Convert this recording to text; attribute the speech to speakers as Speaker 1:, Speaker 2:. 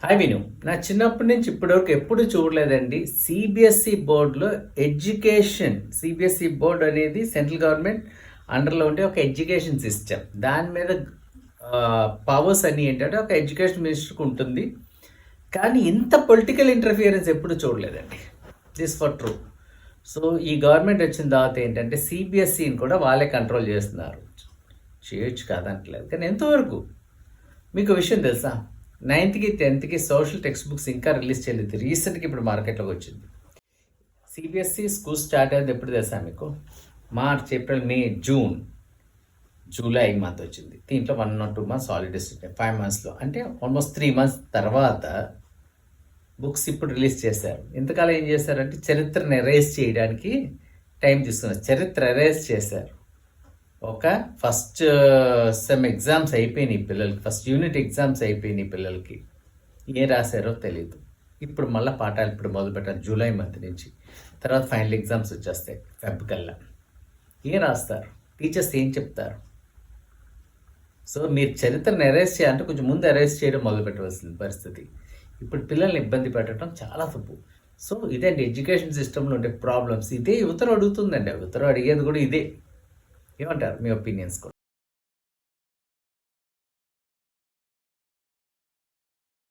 Speaker 1: Hi విను. నా చిన్నప్పటి నుంచి ఇప్పటివరకు ఎప్పుడు చూడలేదండి సిబిఎస్ఈ బోర్డులో ఎడ్యుకేషన్. సిబిఎస్ఈ బోర్డు అనేది సెంట్రల్ గవర్నమెంట్ అండర్లో ఉండే ఒక ఎడ్యుకేషన్ సిస్టమ్. దాని మీద పవర్స్ అన్నీ ఏంటంటే ఒక ఎడ్యుకేషన్ మినిస్టర్కి ఉంటుంది. కానీ ఇంత పొలిటికల్ ఇంటర్ఫియరెన్స్ ఎప్పుడు చూడలేదండి. This for true. సో ఈ గవర్నమెంట్ వచ్చిన తర్వాత ఏంటంటే సిబిఎస్ఈని కూడా వాళ్ళే కంట్రోల్ చేస్తున్నారు. చేయొచ్చు కాదంటలేదు, కానీ ఎంతవరకు మీకు విషయం తెలుసా? 9th, 10th social text books ఇంకా రిలీజ్ చేయలేదు. రీసెంట్గా ఇప్పుడు మార్కెట్లోకి వచ్చింది. సిబిఎస్ఈ స్కూల్ స్టార్ట్ అయ్యేది ఎప్పుడు తెలుసా మీకు? మార్చ్, ఏప్రిల్, మే, జూన్, జూలై మంత్ వచ్చింది. దీంట్లో 1 or 2 months హాలిడేస్ ఉంటాయి. 5 monthsలో అంటే ఆల్మోస్ట్ 3 months తర్వాత బుక్స్ ఇప్పుడు రిలీజ్ చేశారు. ఇంతకాలం ఏం చేశారంటే చరిత్రను ఎరేజ్ చేయడానికి టైం తీసుకున్నారు. చరిత్ర ఎరేజ్ చేశారు. ఒక ఫస్ట్ సెమ్ ఎగ్జామ్స్ అయిపోయినాయి పిల్లలకి, ఫస్ట్ యూనిట్ ఎగ్జామ్స్ అయిపోయినాయి పిల్లలకి. ఏం రాశారో తెలియదు. ఇప్పుడు మళ్ళీ పాఠాలు ఇప్పుడు మొదలుపెట్టారు జూలై మంత్ నుంచి. తర్వాత ఫైనల్ ఎగ్జామ్స్ వచ్చేస్తాయి ఫెబ్ కల్లా. ఏం రాస్తారు? టీచర్స్ ఏం చెప్తారు? సో మీరు చరిత్రను ఎరేజ్ చేయాలంటే కొంచెం ముందు ఎరేజ్ చేయడం మొదలుపెట్టవలసిన పరిస్థితి. ఇప్పుడు పిల్లల్ని ఇబ్బంది పెట్టడం చాలా తప్పు. సో ఇదండి ఎడ్యుకేషన్ సిస్టంలో ఉండే ప్రాబ్లమ్స్. ఇదే యువతను అడుగుతుందండి. యువతను అడిగేది కూడా ఇదే. ఏమంటారు మీ ఒపీనియన్స్ కూడా?